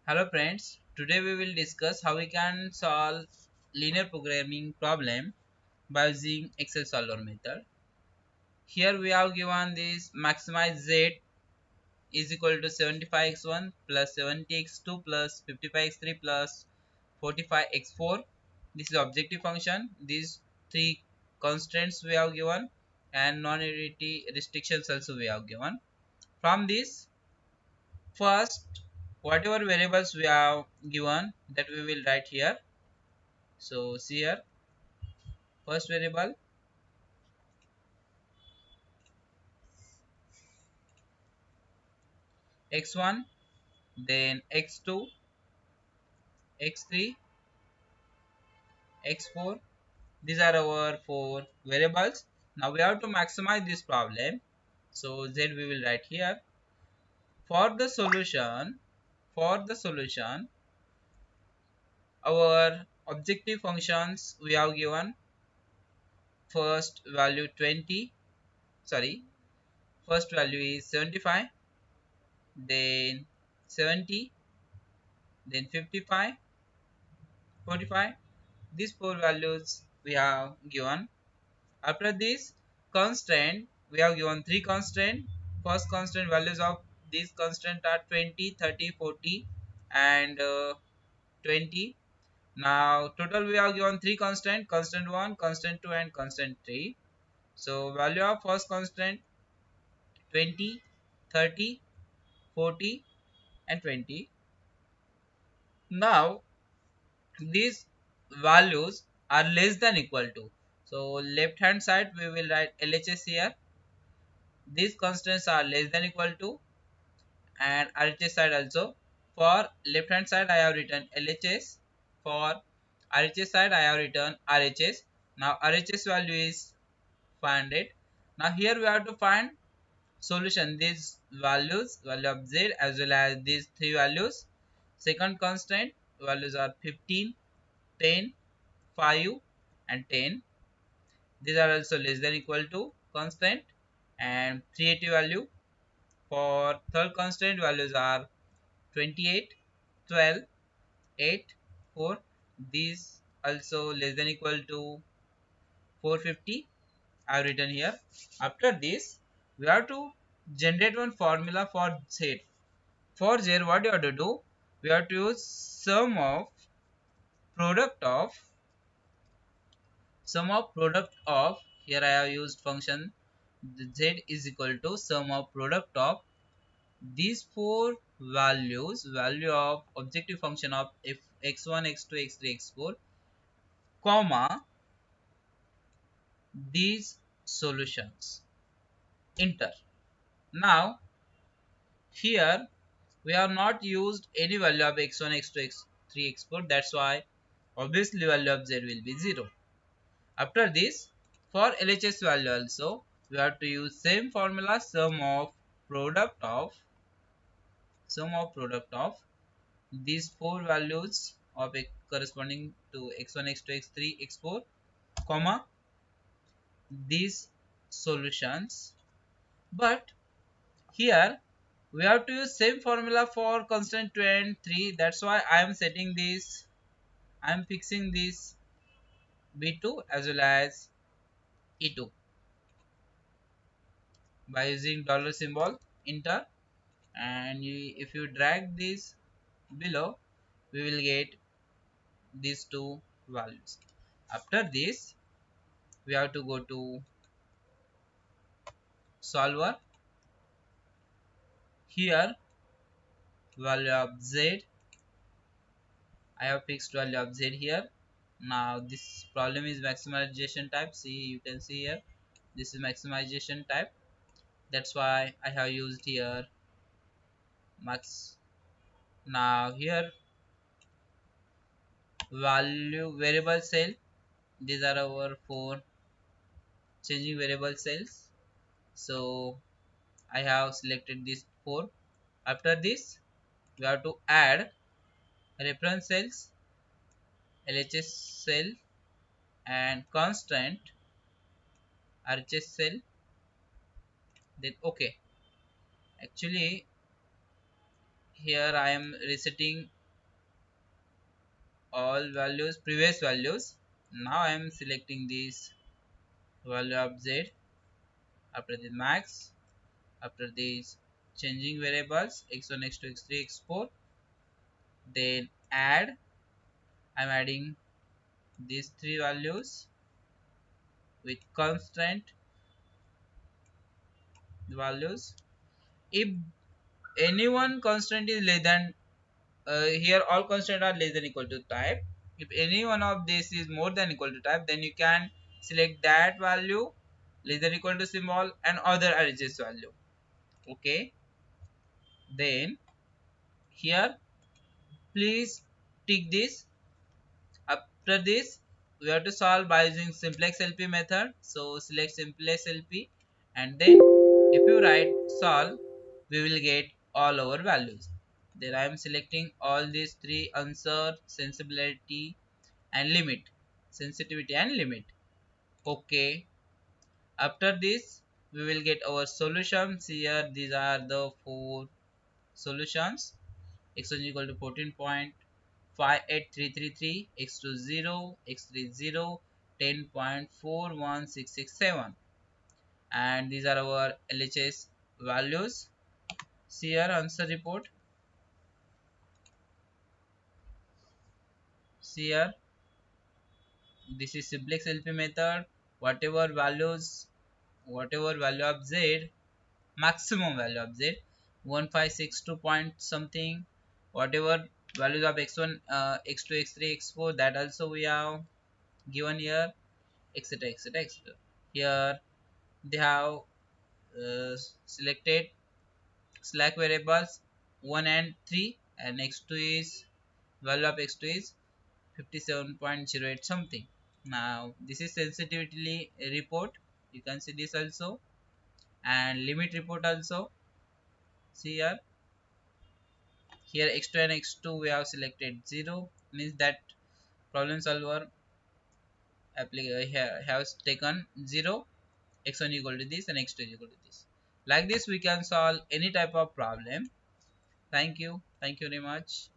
Hello friends, today we will discuss how we can solve linear programming problem by using Excel solver method. Here we have given this maximize z is equal to 75x1 plus 70x2 plus 55x3 plus 45x4. This is objective function. These three constraints we have given and non-arity restrictions also we have given. From this, first whatever variables we have given that we will write here. So see here, first variable x1, then x2, x3, x4. These are our four variables. Now we have to maximize this problem. So z we will write here. For the solution, our objective functions we have given first value 20. Sorry, first value is 75, then 70, then 55, 45. These four values we have given. After this constraint, we have given three constraint. First constraint values of these constraint are 20, 30, 40 and 20. Now total we have given three constraint, constant 1, constant 2 and constant 3. So value of first constraint 20, 30, 40 and 20. Now these values are less than equal to, so left hand side we will write LHS here. These constants are less than equal to, and RHS side also. For left hand side I have written LHS, for RHS side I have written RHS. Now RHS value is 500. Now here we have to find solution, these values, value of z as well as these three values. Second constraint values are 15, 10, 5 and 10. These are also less than equal to constant, and 380 value. For third constraint values are 28, 12, 8, 4. These also less than equal to 450. I have written here. After this we have to generate one formula for z. For z what you have to do? We have to use product of sum of product of, here I have used function z is equal to sum of product of these four values, value of objective function of f x1, x2, x3, x4, comma these solutions, enter. Now here we have not used any value of x1, x2, x3, x4, that's why obviously value of z will be 0. After this, for LHS value also, we have to use same formula, sum of product of these four values of corresponding to x1, x2, x3, x4, comma these solutions. But here we have to use same formula for constant 2 and 3. That's why I am setting this. I am fixing this B2 as well as E2 by using dollar symbol, enter. And if you drag this below, we will get these two values. After this we have to go to solver. Here value of z, I have fixed value of z here. Now this problem is maximization type. See, you can see here this is maximization type, that's why I have used here max. Now here value variable cell, these are our four changing variable cells. So I have selected these four. After this we have to add reference cells, LHS cell and constant RHS cell, then okay. Actually here I am resetting all values, previous values. Now I am selecting this value of z. After the max, after these changing variables x1, x2, x3, x4, then add. I'm adding these three values with constant values. If any one constant is less than, here all constants are less than equal to type. If any one of this is more than equal to type, then you can select that value less than equal to symbol and other RHS value. Okay, then here please tick this. After this, we have to solve by using simplex LP method. So select simplex LP, and then if you write solve, we will get all our values. Then I am selecting all these three: answer, sensibility and limit, sensitivity and limit. Okay, after this we will get our solutions. Here these are the four solutions. X1 equal to 14.58333, x2 0, x3 0, 10.41667, and these are our LHS values. See here answer report. See here, this is simplex LP method. Whatever values, whatever value of z, maximum value of z, 1562 point something, whatever values of x1, x2, x3, x4, that also we have given here, etc, etc, etc. Here they have selected slack variables 1 and 3, and x2 is, value of x2 is 57.08 something. Now this is sensitivity report, you can see this also, and limit report also. See here, here x2 and x2 we have selected 0, means that problem solver has taken 0, x1 equal to this and x2 is equal to this. Like this we can solve any type of problem. Thank you very much.